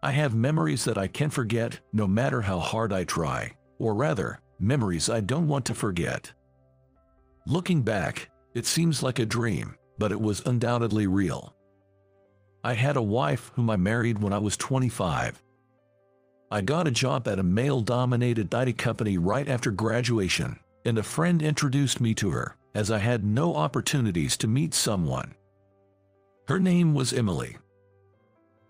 I have memories that I can't forget no matter how hard I try, or rather, memories I don't want to forget. Looking back, it seems like a dream, but it was undoubtedly real. I had a wife whom I married when I was 25. I got a job at a male-dominated IT company right after graduation, and a friend introduced me to her, as I had no opportunities to meet someone. Her name was Emily.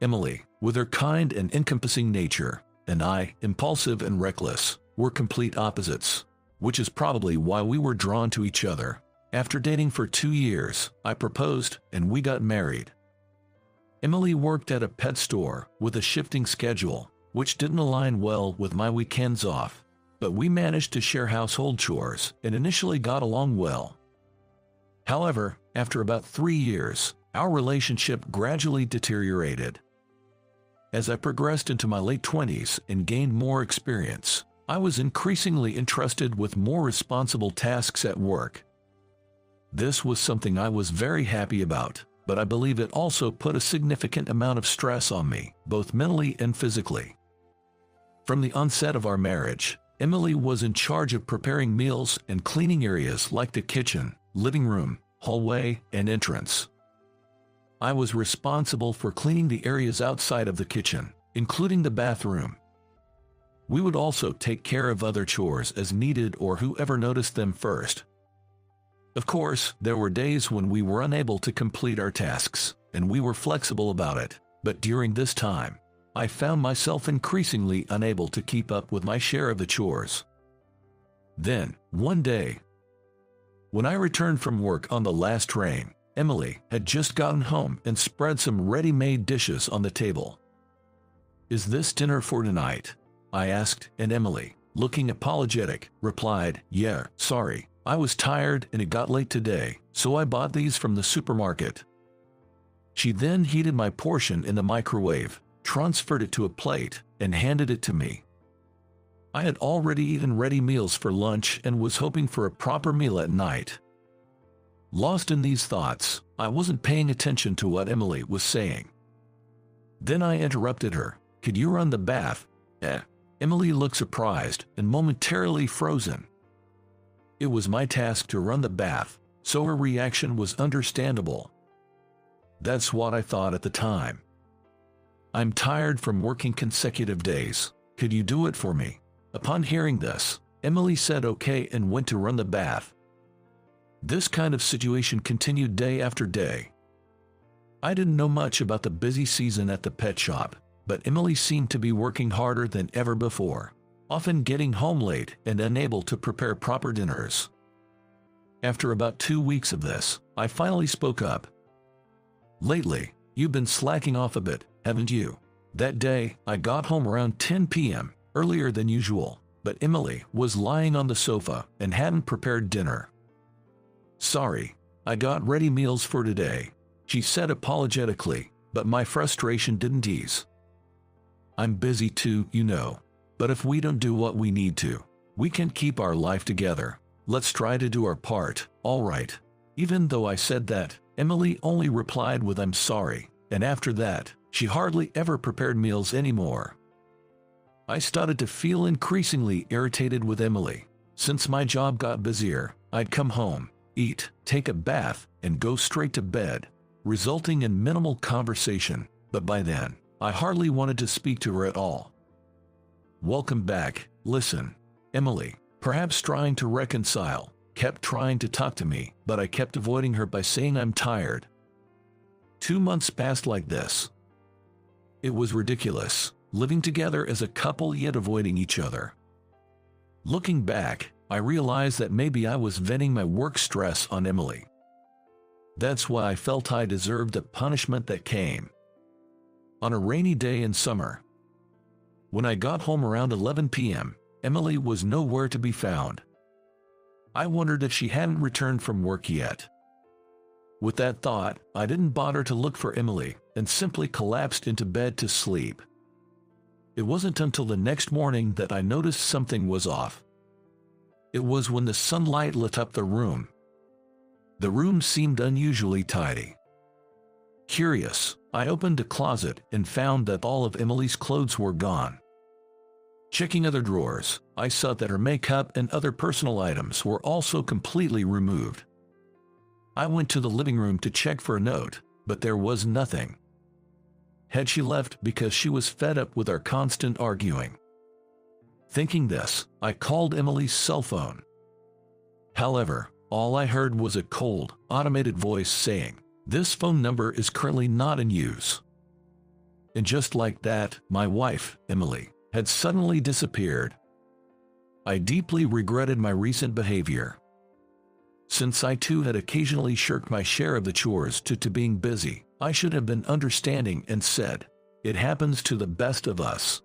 Emily, with her kind and encompassing nature, and I, impulsive and reckless, were complete opposites, which is probably why we were drawn to each other. After dating for 2 years, I proposed, and we got married. Emily worked at a pet store with a shifting schedule, which didn't align well with my weekends off, but we managed to share household chores and initially got along well. However, after about 3 years, our relationship gradually deteriorated. As I progressed into my late 20s and gained more experience, I was increasingly entrusted with more responsible tasks at work. This was something I was very happy about, but I believe it also put a significant amount of stress on me, both mentally and physically. From the onset of our marriage, Emily was in charge of preparing meals and cleaning areas like the kitchen, living room, hallway, and entrance. I was responsible for cleaning the areas outside of the kitchen, including the bathroom. We would also take care of other chores as needed or whoever noticed them first. Of course, there were days when we were unable to complete our tasks, and we were flexible about it, but during this time, I found myself increasingly unable to keep up with my share of the chores. Then, one day, when I returned from work on the last train, Emily had just gotten home and spread some ready-made dishes on the table. "Is this dinner for tonight?" I asked, and Emily, looking apologetic, replied, "Yeah, sorry, I was tired and it got late today, so I bought these from the supermarket." She then heated my portion in the microwave, transferred it to a plate, and handed it to me. I had already eaten ready meals for lunch and was hoping for a proper meal at night. Lost in these thoughts, I wasn't paying attention to what Emily was saying. Then I interrupted her. "Could you run the bath?" Emily looked surprised and momentarily frozen. It was my task to run the bath, so her reaction was understandable. That's what I thought at the time. "I'm tired from working consecutive days. Could you do it for me?" Upon hearing this, Emily said okay and went to run the bath. This kind of situation continued day after day. I didn't know much about the busy season at the pet shop, but Emily seemed to be working harder than ever before, often getting home late and unable to prepare proper dinners. After about 2 weeks of this, I finally spoke up. "Lately, you've been slacking off a bit, haven't you?" That day, I got home around 10 p.m., earlier than usual, but Emily was lying on the sofa and hadn't prepared dinner. "Sorry, I got ready meals for today," she said apologetically, but my frustration didn't ease. "I'm busy too, you know, but if we don't do what we need to, we can't keep our life together. Let's try to do our part, all right?" Even though I said that, Emily only replied with "I'm sorry," and after that, she hardly ever prepared meals anymore. I started to feel increasingly irritated with Emily. Since my job got busier, I'd come home, eat, take a bath, and go straight to bed, resulting in minimal conversation, but by then, I hardly wanted to speak to her at all. "Welcome back, listen." Emily, perhaps trying to reconcile, kept trying to talk to me, but I kept avoiding her by saying I'm tired. 2 months passed like this. It was ridiculous, living together as a couple yet avoiding each other. Looking back, I realized that maybe I was venting my work stress on Emily. That's why I felt I deserved the punishment that came. On a rainy day in summer, when I got home around 11 p.m., Emily was nowhere to be found. I wondered if she hadn't returned from work yet. With that thought, I didn't bother to look for Emily and simply collapsed into bed to sleep. It wasn't until the next morning that I noticed something was off. It was when the sunlight lit up the room. The room seemed unusually tidy. Curious, I opened a closet and found that all of Emily's clothes were gone. Checking other drawers, I saw that her makeup and other personal items were also completely removed. I went to the living room to check for a note, but there was nothing. Had she left because she was fed up with our constant arguing? Thinking this, I called Emily's cell phone. However, all I heard was a cold, automated voice saying, "This phone number is currently not in use." And just like that, my wife, Emily, had suddenly disappeared. I deeply regretted my recent behavior. Since I too had occasionally shirked my share of the chores due to being busy, I should have been understanding and said, "It happens to the best of us."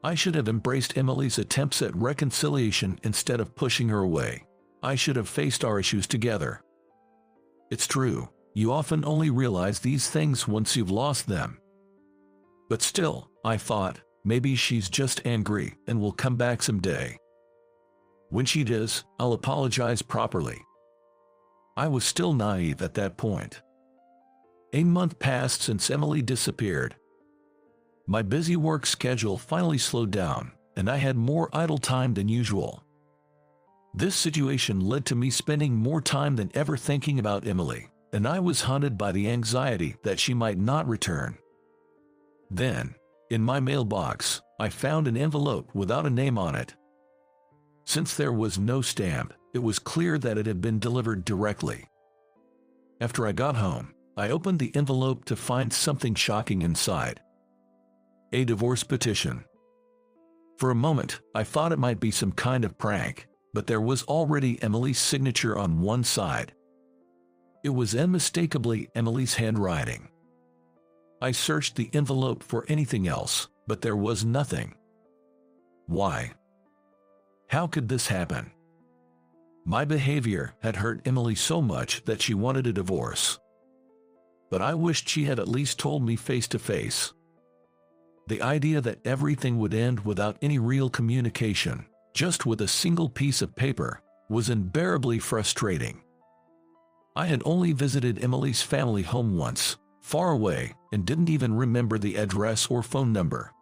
I should have embraced Emily's attempts at reconciliation instead of pushing her away. I should have faced our issues together. It's true, you often only realize these things once you've lost them. But still, I thought, maybe she's just angry and will come back someday. When she does, I'll apologize properly. I was still naive at that point. A month passed since Emily disappeared. My busy work schedule finally slowed down, and I had more idle time than usual. This situation led to me spending more time than ever thinking about Emily, and I was haunted by the anxiety that she might not return. Then, in my mailbox, I found an envelope without a name on it. Since there was no stamp, it was clear that it had been delivered directly. After I got home, I opened the envelope to find something shocking inside. A divorce petition. For a moment, I thought it might be some kind of prank, but there was already Emily's signature on one side. It was unmistakably Emily's handwriting. I searched the envelope for anything else, but there was nothing. Why? How could this happen? My behavior had hurt Emily so much that she wanted a divorce. But I wished she had at least told me face to face. The idea that everything would end without any real communication, just with a single piece of paper, was unbearably frustrating. I had only visited Emily's family home once, far away, and didn't even remember the address or phone number.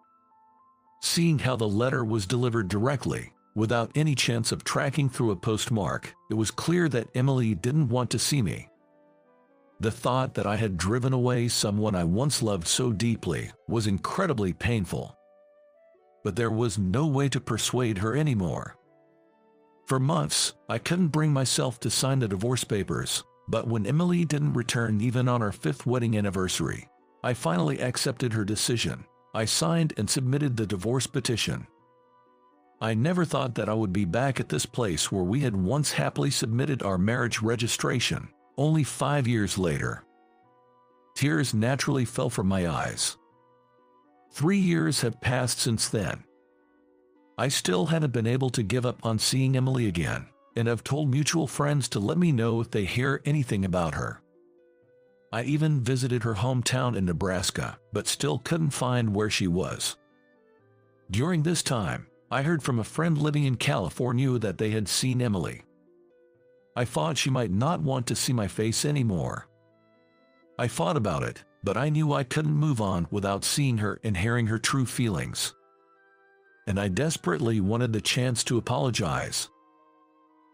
Seeing how the letter was delivered directly, without any chance of tracking through a postmark, it was clear that Emily didn't want to see me. The thought that I had driven away someone I once loved so deeply was incredibly painful. But there was no way to persuade her anymore. For months, I couldn't bring myself to sign the divorce papers, but when Emily didn't return even on our 5th wedding anniversary, I finally accepted her decision. I signed and submitted the divorce petition. I never thought that I would be back at this place where we had once happily submitted our marriage registration, only 5 years later. Tears naturally fell from my eyes. 3 years have passed since then. I still hadn't been able to give up on seeing Emily again, and have told mutual friends to let me know if they hear anything about her. I even visited her hometown in Nebraska, but still couldn't find where she was. During this time, I heard from a friend living in California that they had seen Emily. I thought she might not want to see my face anymore. I thought about it, but I knew I couldn't move on without seeing her and hearing her true feelings. And I desperately wanted the chance to apologize.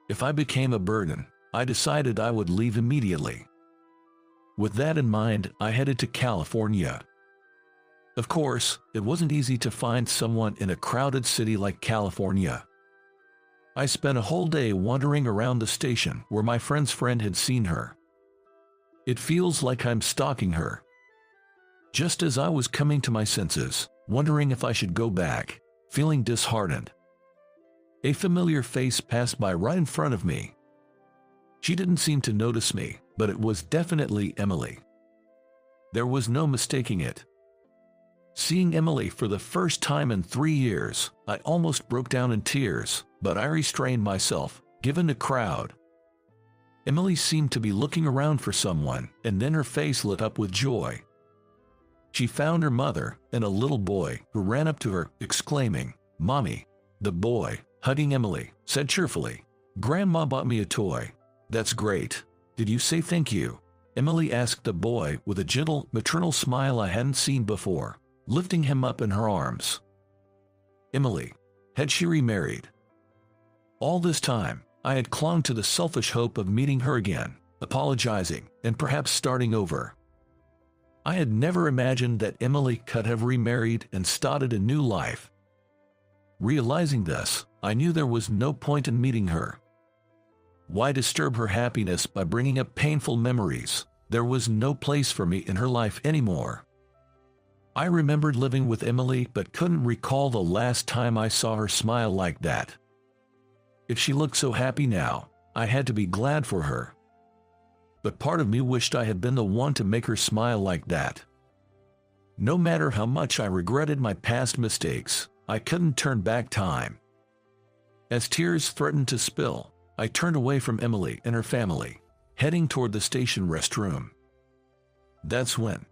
If I became a burden, I decided I would leave immediately. With that in mind, I headed to California. Of course, it wasn't easy to find someone in a crowded city like California. I spent a whole day wandering around the station where my friend's friend had seen her. It feels like I'm stalking her. Just as I was coming to my senses, wondering if I should go back, feeling disheartened, a familiar face passed by right in front of me. She didn't seem to notice me, but it was definitely Emily. There was no mistaking it. Seeing Emily for the first time in 3 years, I almost broke down in tears, but I restrained myself, given the crowd. Emily seemed to be looking around for someone, and then her face lit up with joy. She found her mother and a little boy who ran up to her, exclaiming, "Mommy." The boy, hugging Emily, said cheerfully, "Grandma bought me a toy." "That's great. Did you say thank you?" Emily asked the boy with a gentle, maternal smile I hadn't seen before, lifting him up in her arms. Emily. Had she remarried? All this time, I had clung to the selfish hope of meeting her again, apologizing, and perhaps starting over. I had never imagined that Emily could have remarried and started a new life. Realizing this, I knew there was no point in meeting her. Why disturb her happiness by bringing up painful memories? There was no place for me in her life anymore. I remembered living with Emily but couldn't recall the last time I saw her smile like that. If she looked so happy now, I had to be glad for her. But part of me wished I had been the one to make her smile like that. No matter how much I regretted my past mistakes, I couldn't turn back time. As tears threatened to spill, I turned away from Emily and her family, heading toward the station restroom. That's when.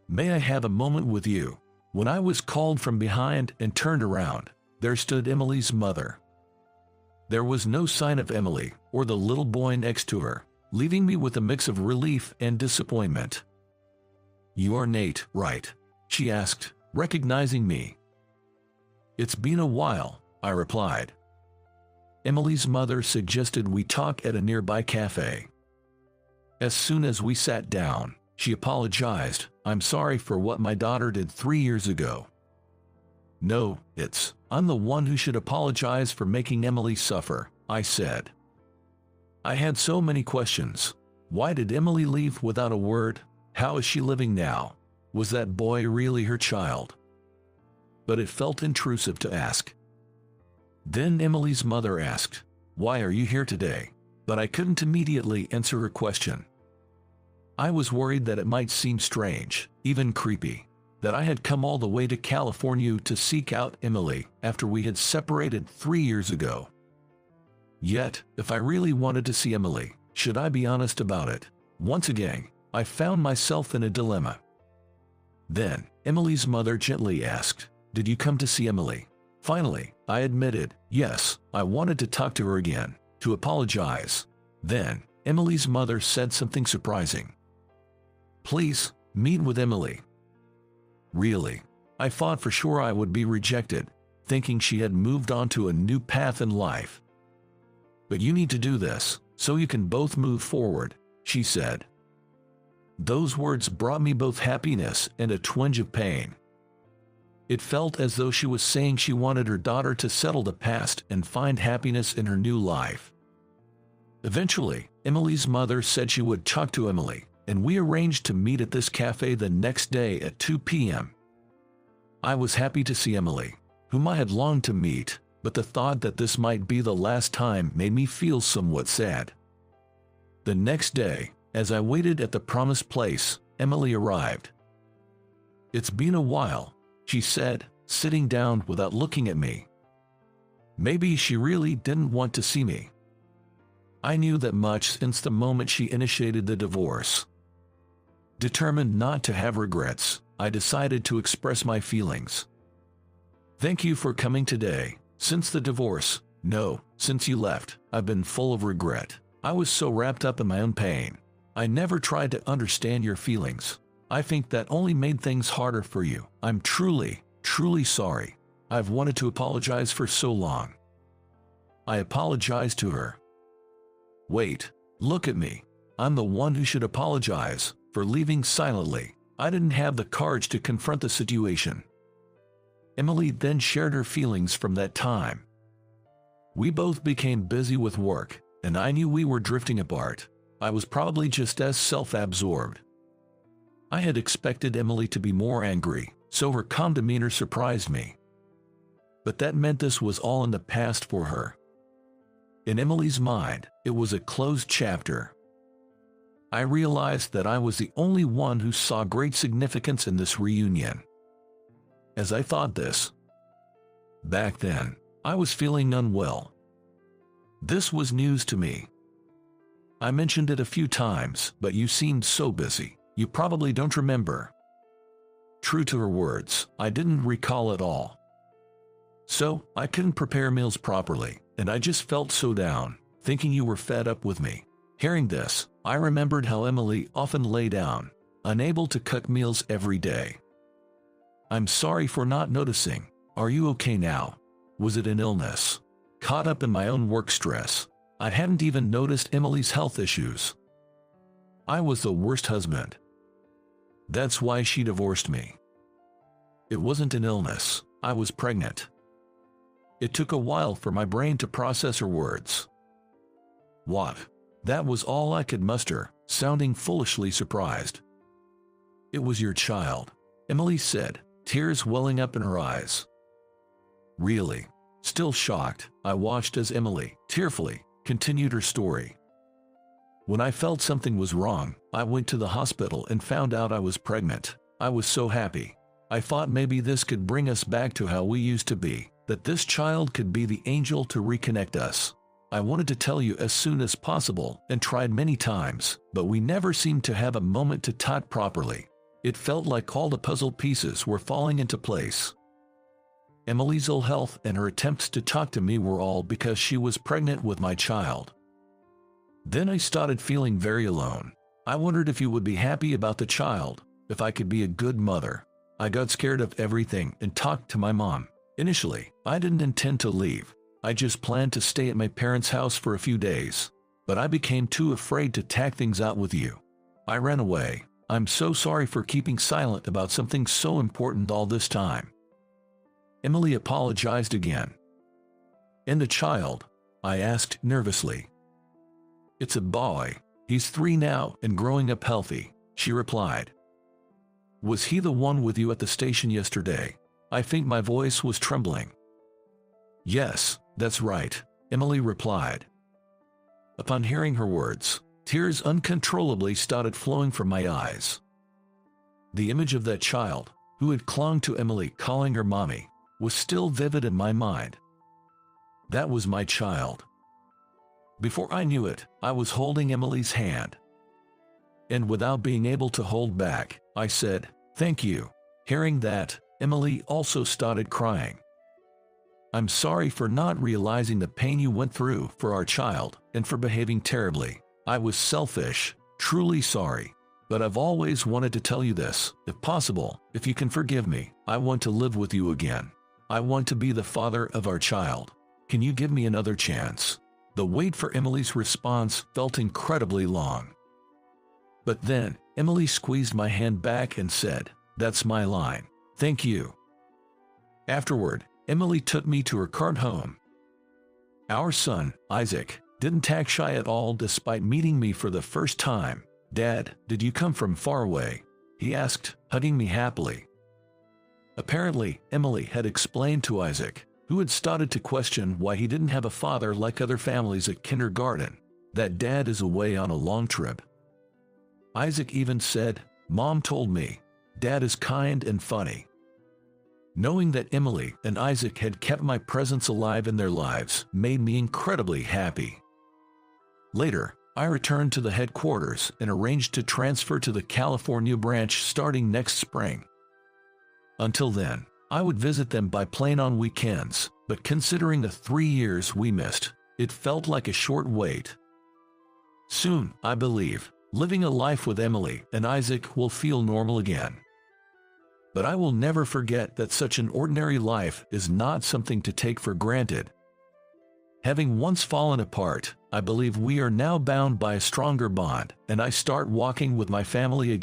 May I have a moment with you? When I was called from behind and turned around, there stood Emily's mother. There was no sign of Emily or the little boy next to her, leaving me with a mix of relief and disappointment. "You are Nate, right?" she asked, recognizing me. "It's been a while," I replied. Emily's mother suggested we talk at a nearby cafe. As soon as we sat down, she apologized. "I'm sorry for what my daughter did 3 years ago." "No, I'm the one who should apologize for making Emily suffer," I said. I had so many questions. Why did Emily leave without a word? How is she living now? Was that boy really her child? But it felt intrusive to ask. Then Emily's mother asked, "Why are you here today?" But I couldn't immediately answer her question. I was worried that it might seem strange, even creepy, that I had come all the way to California to seek out Emily after we had separated 3 years ago. Yet, if I really wanted to see Emily, should I be honest about it? Once again, I found myself in a dilemma. Then, Emily's mother gently asked, "Did you come to see Emily?" Finally, I admitted, yes, I wanted to talk to her again, to apologize. Then, Emily's mother said something surprising. "Please, meet with Emily." Really? I thought for sure I would be rejected, thinking she had moved on to a new path in life. "But you need to do this, so you can both move forward," she said. Those words brought me both happiness and a twinge of pain. It felt as though she was saying she wanted her daughter to settle the past and find happiness in her new life. Eventually, Emily's mother said she would talk to Emily, and we arranged to meet at this cafe the next day at 2 p.m. I was happy to see Emily, whom I had longed to meet, but the thought that this might be the last time made me feel somewhat sad. The next day, as I waited at the promised place, Emily arrived. "It's been a while," she said, sitting down without looking at me. Maybe she really didn't want to see me. I knew that much since the moment she initiated the divorce. Determined not to have regrets, I decided to express my feelings. "Thank you for coming today. Since the divorce, no, since you left, I've been full of regret. I was so wrapped up in my own pain. I never tried to understand your feelings. I think that only made things harder for you. I'm truly, truly sorry. I've wanted to apologize for so long." I apologized to her. "Wait, look at me. I'm the one who should apologize for leaving silently. I didn't have the courage to confront the situation." Emily then shared her feelings from that time. We both became busy with work, and I knew we were drifting apart. I was probably just as self-absorbed. I had expected Emily to be more angry, so her calm demeanor surprised me. But that meant this was all in the past for her. In Emily's mind, it was a closed chapter. I realized that I was the only one who saw great significance in this reunion. As I thought this, back then, I was feeling unwell. This was news to me. I mentioned it a few times, but you seemed so busy. You probably don't remember. True to her words, I didn't recall at all. So, I couldn't prepare meals properly, and I just felt so down, thinking you were fed up with me. Hearing this, I remembered how Emily often lay down, unable to cook meals every day. I'm sorry for not noticing. Are you okay now? Was it an illness? Caught up in my own work stress, I hadn't even noticed Emily's health issues. I was the worst husband. That's why she divorced me. It wasn't an illness, I was pregnant. It took a while for my brain to process her words. What? That was all I could muster, sounding foolishly surprised. It was your child, Emily said, tears welling up in her eyes. Really? Still shocked, I watched as Emily, tearfully, continued her story. When I felt something was wrong, I went to the hospital and found out I was pregnant. I was so happy. I thought maybe this could bring us back to how we used to be, that this child could be the angel to reconnect us. I wanted to tell you as soon as possible and tried many times, but we never seemed to have a moment to talk properly. It felt like all the puzzle pieces were falling into place. Emily's ill health and her attempts to talk to me were all because she was pregnant with my child. Then I started feeling very alone. I wondered if you would be happy about the child, if I could be a good mother. I got scared of everything and talked to my mom. Initially, I didn't intend to leave. I just planned to stay at my parents' house for a few days. But I became too afraid to talk things out with you. I ran away. I'm so sorry for keeping silent about something so important all this time. Emily apologized again. And the child? I asked nervously. It's a boy. He's 3 now and growing up healthy, she replied. Was he the one with you at the station yesterday? I think my voice was trembling. Yes, that's right, Emily replied. Upon hearing her words, tears uncontrollably started flowing from my eyes. The image of that child, who had clung to Emily calling her mommy, was still vivid in my mind. That was my child. Before I knew it, I was holding Emily's hand. And without being able to hold back, I said, "Thank you." Hearing that, Emily also started crying. I'm sorry for not realizing the pain you went through for our child and for behaving terribly. I was selfish, truly sorry. But I've always wanted to tell you this. If possible, if you can forgive me, I want to live with you again. I want to be the father of our child. Can you give me another chance? The wait for Emily's response felt incredibly long. But then, Emily squeezed my hand back and said, "That's my line. Thank you." Afterward, Emily took me to her cart home. Our son, Isaac, didn't act shy at all despite meeting me for the first time. "Dad, did you come from far away?" he asked, hugging me happily. Apparently, Emily had explained to Isaac, who had started to question why he didn't have a father like other families at kindergarten, that Dad is away on a long trip. Isaac even said, "Mom told me, Dad is kind and funny." Knowing that Emily and Isaac had kept my presence alive in their lives made me incredibly happy. Later, I returned to the headquarters and arranged to transfer to the California branch starting next spring. Until then, I would visit them by plane on weekends, but considering the 3 years we missed, it felt like a short wait. Soon, I believe, living a life with Emily and Isaac will feel normal again. But I will never forget that such an ordinary life is not something to take for granted. Having once fallen apart, I believe we are now bound by a stronger bond, and I start walking with my family again.